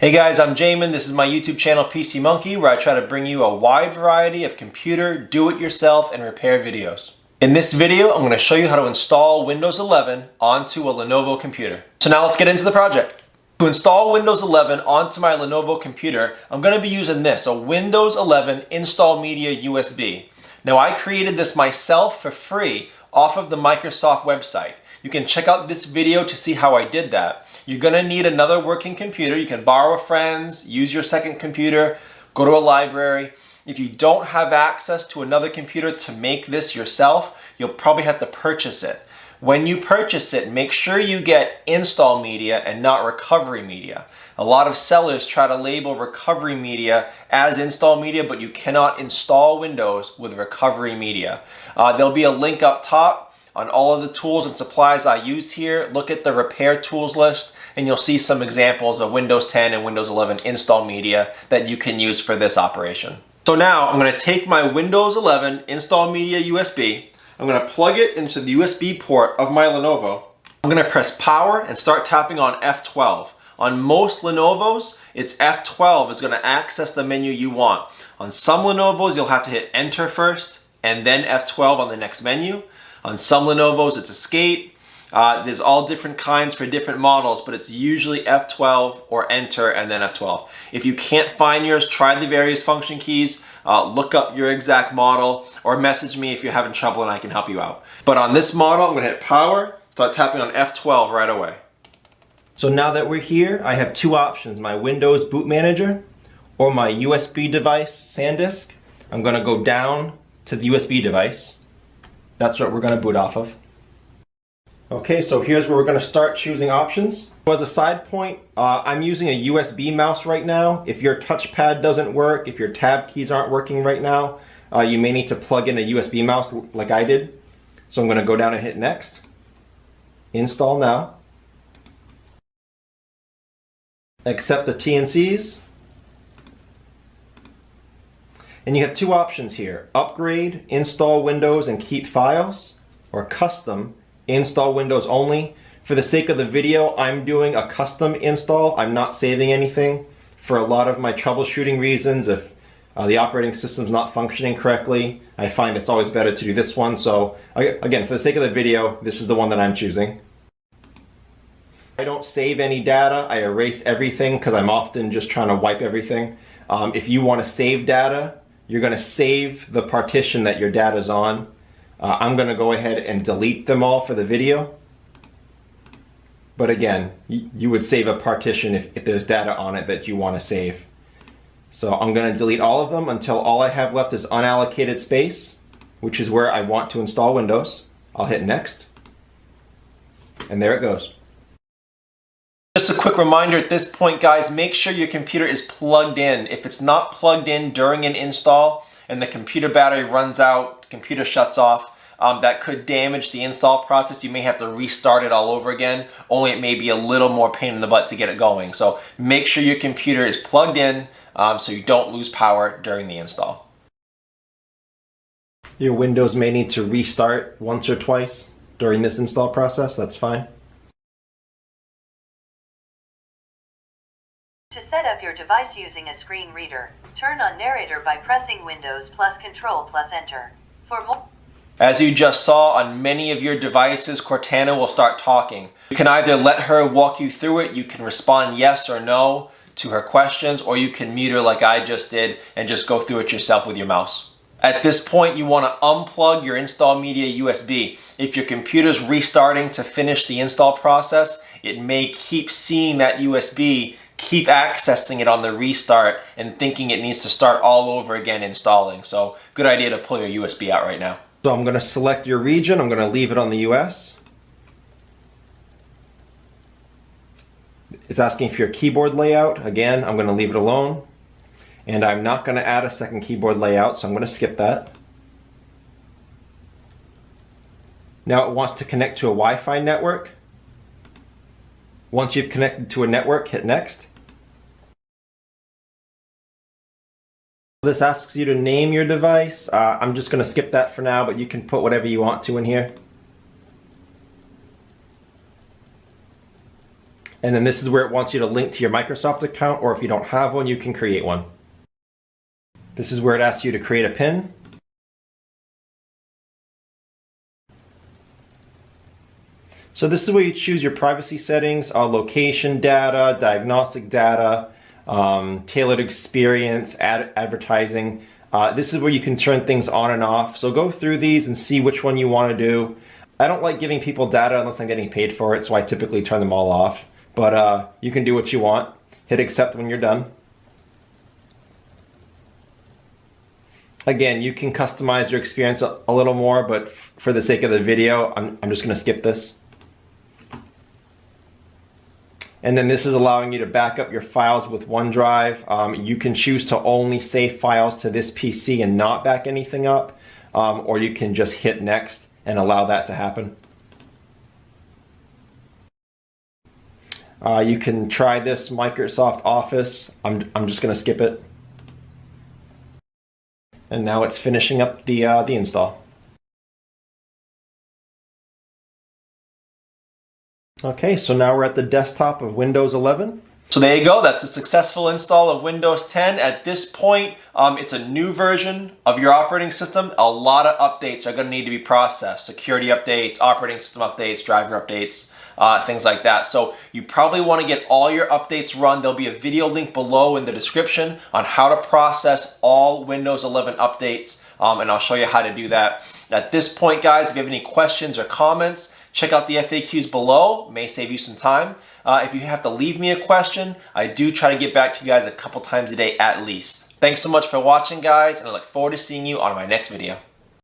Hey guys, I'm Jamin. This is my YouTube channel PC Monkey, where I try to bring you a wide variety of computer, do-it-yourself, and repair videos. In this video, I'm going to show you how to install Windows 11 onto a Lenovo computer. So now let's get into the project. To install Windows 11 onto my Lenovo computer, I'm going to be using this, a Windows 11 Install Media USB. Now I created this myself for free off of the Microsoft website. You can check out this video to see how I did that. You're going to need another working computer. You can borrow a friend's, use your second computer, go to a library. If you don't have access to another computer to make this yourself, you'll probably have to purchase it. When you purchase it, make sure you get install media and not recovery media. A lot of sellers try to label recovery media as install media, but you cannot install Windows with recovery media. There'll be a link up top on all of the tools and supplies I use here. Look at the repair tools list and you'll see some examples of Windows 10 and Windows 11 install media that you can use for this operation. So now I'm going to take my Windows 11 install media USB. I'm going to plug it into the USB port of my Lenovo. I'm going to press power and start tapping on F12. On most Lenovos, it's F12 is going to access the menu you want. On some Lenovos, you'll have to hit enter first and then F12 on the next menu. On some Lenovos, it's escape. There's all different kinds for different models, but it's usually F12 or enter and then F12. If you can't find yours, try the various function keys, look up your exact model, or message me if you're having trouble and I can help you out. But on this model, I'm going to hit power, start tapping on F12 right away. So now that we're here, I have two options, my Windows Boot Manager or my USB device SanDisk. I'm going to go down to the USB device. That's what we're going to boot off of. Okay, so here's where we're going to start choosing options. So as a side point, I'm using a USB mouse right now. If your touchpad doesn't work, if your tab keys aren't working right now, you may need to plug in a USB mouse like I did. So I'm going to go down and hit next. Install now. Accept the TNCs. And you have two options here, upgrade, install Windows and keep files, or custom, install Windows only. For the sake of the video, I'm doing a custom install. I'm not saving anything. For a lot of my troubleshooting reasons, if the operating system's not functioning correctly, I find it's always better to do this one. So again, for the sake of the video, this is the one that I'm choosing. I don't save any data. I erase everything because I'm often just trying to wipe everything. If you want to save data, you're going to save the partition that your data's on. I'm going to go ahead and delete them all for the video. But again, you would save a partition if there's data on it that you want to save. So I'm going to delete all of them until all I have left is unallocated space, which is where I want to install Windows. I'll hit next. And there it goes. Just a quick reminder at this point, guys, make sure your computer is plugged in. If it's not plugged in during an install and the computer battery runs out, the computer shuts off, that could damage the install process. You may have to restart it all over again, only it may be a little more pain in the butt to get it going. So make sure your computer is plugged in so you don't lose power during the install. Your Windows may need to restart once or twice during this install process. That's fine. To set up your device using a screen reader, turn on narrator by pressing Windows plus Control plus Enter. For more. As you just saw on many of your devices, Cortana will start talking. You can either let her walk you through it, you can respond yes or no to her questions, or you can mute her like I just did and just go through it yourself with your mouse. At this point, you want to unplug your install media USB. If your computer's restarting to finish the install process, it may keep seeing that USB, keep accessing it on the restart and thinking it needs to start all over again installing. So good idea to pull your USB out right now. So I'm going to select your region. I'm going to leave it on the US. It's asking for your keyboard layout. Again, I'm going to leave it alone. And I'm not going to add a second keyboard layout, so I'm going to skip that. Now it wants to connect to a Wi-Fi network. Once you've connected to a network, hit next. This asks you to name your device. I'm just going to skip that for now, but you can put whatever you want to in here. And then this is where it wants you to link to your Microsoft account, or if you don't have one, you can create one. This is where it asks you to create a PIN. So this is where you choose your privacy settings, location data, diagnostic data, tailored experience, advertising. This is where you can turn things on and off. So go through these and see which one you want to do. I don't like giving people data unless I'm getting paid for it, so I typically turn them all off. But you can do what you want. Hit accept when you're done. Again, you can customize your experience a little more, but for the sake of the video, I'm just going to skip this. And then this is allowing you to back up your files with OneDrive. You can choose to only save files to this PC and not back anything up, or you can just hit next and allow that to happen. You can try this Microsoft Office. I'm just going to skip it. And now it's finishing up the install. Okay, so now we're at the desktop of Windows 11. So there you go, that's a successful install of Windows 10. At this point, it's a new version of your operating system. A lot of updates are gonna need to be processed. Security updates, operating system updates, driver updates, things like that. So you probably wanna get all your updates run. There'll be a video link below in the description on how to process all Windows 11 updates, and I'll show you how to do that. At this point, guys, if you have any questions or comments, check out the FAQs below, may save you some time. If you have to leave me a question, I do try to get back to you guys a couple times a day at least. Thanks so much for watching, guys, and I look forward to seeing you on my next video.